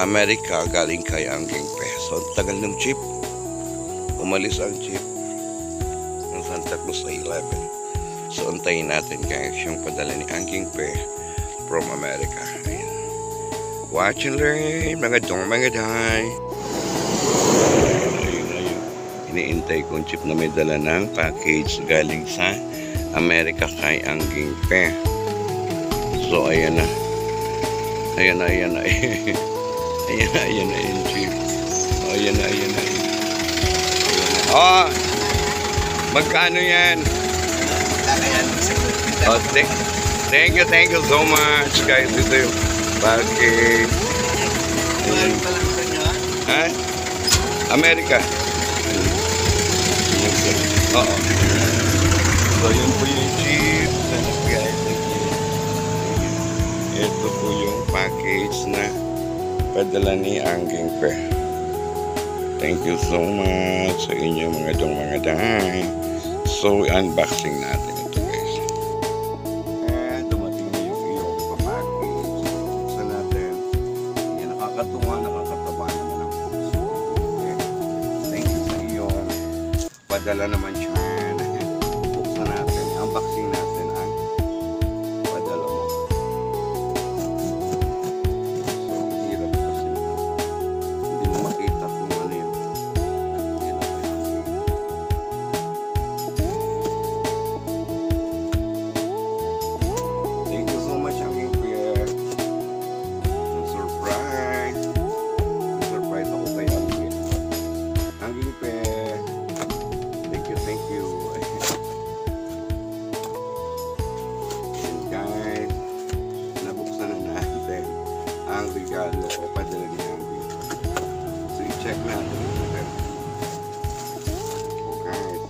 Amerika galing kay Angking Pe. So tagal ng jeep. Umalis ang jeep ng Santa Cruz sa 11. So antayin natin guys yung padala ni Angking Pe from America. Ayan. Watch and learn mga dong mga day. Ayun. Iniintay kong jeep na may dala ng package galing sa Amerika kay Angking Pe. So ayan na. Ayan na yung jeep. Ayan na. Oh, magkano yan? Oh, thank you so much guys. Ito yung package. Ha? Amerika. Oo. So yun po yung jeep. Guys, ito po yung package na padala ni Angking Pe. Thank you so much sa inyo mga day. So unboxing natin ito guys. And dumating na yung iyong package. Buksan natin. Yan, nakakatuwa, nakakataba naman ang puso. Okay. Thank you sa iyong padala naman siya. Buksan natin, unboxing natin ang padala mo. Ang regalo o padala ni Angking. So i-check natin. So guys,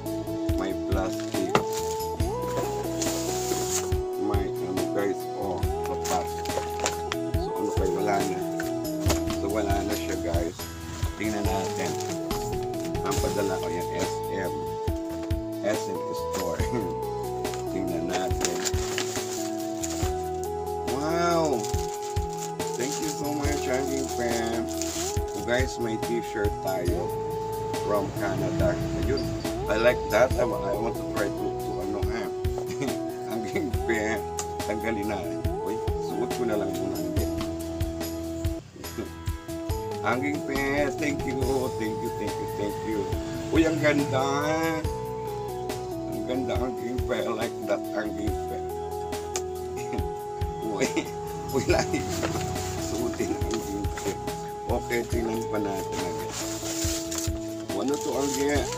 may plastic. May ano guys, kapat. So ano kayo, wala na. So wala na siya guys. Tingnan natin. Ang padala ko yan, SM Store. Tingnan natin. Wow! Thank you so much, Angking Pe. So guys, may t-shirt tayo from Canada. Ayun, I like that. I want to try to Angking Pe, tanggalin na. Uy, suot ko na lang muna. Angking Pe, thank you. Uy, ang ganda. Ang ganda, Angking Pe. I like that, Angking Pe. Uy, lagi. Suotin ang Angking Pe. Okay, tingnan pa natin. Ano to, Angking?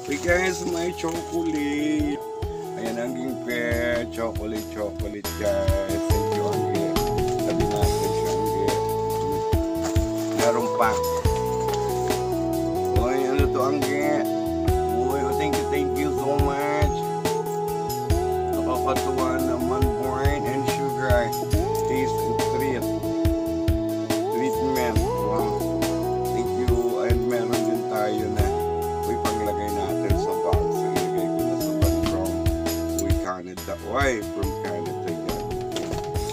Uy guys, may chocolate. Ayan, Angking Pe. Chocolate guys. Thank you, Angking. Sabi natin siya, Angking. Meron pa. Uy, ano to, Angking? Uy, thank you so much. Nakakatuwa naman, wine and sugar. Taste and treatment. Wow. Thank you. And meron din tayo na panglagay natin sa box. Ilagay ko na sa bag from Canada. Why? From Canada yan.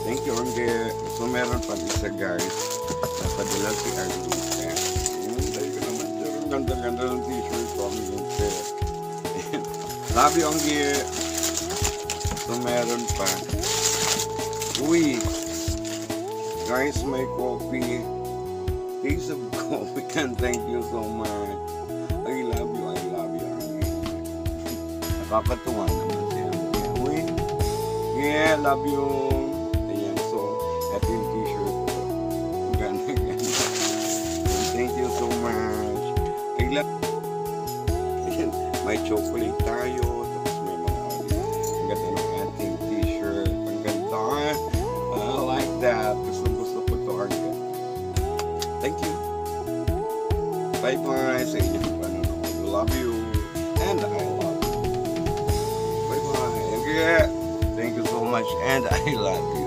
Thank you, Angking. So meron pa isa guys. Napadala si Angking Pe. Dahil ko naman siya. Ang ganda-ganda ng t-shirt ko, Angking Pe. Love you, Angking. So meron pa. Uy! Guys, may coffee. Taste of coffee. And thank you so much. I love you, Angking. Nakakatuwa naman si Angking. Uy! Yeah, love you. Ayan, so, ito yung t-shirt ko. Ganda. Thank you so much. I love you. May chocolate tayo. Tapos may mga ang ganda ng ating t-shirt. Ang ganda. I like that. Gusto ko to, Angking. Thank you. Bye-bye sa inyo panonood. Love you. And I love you. Bye-bye. Thank you so much. And I love you.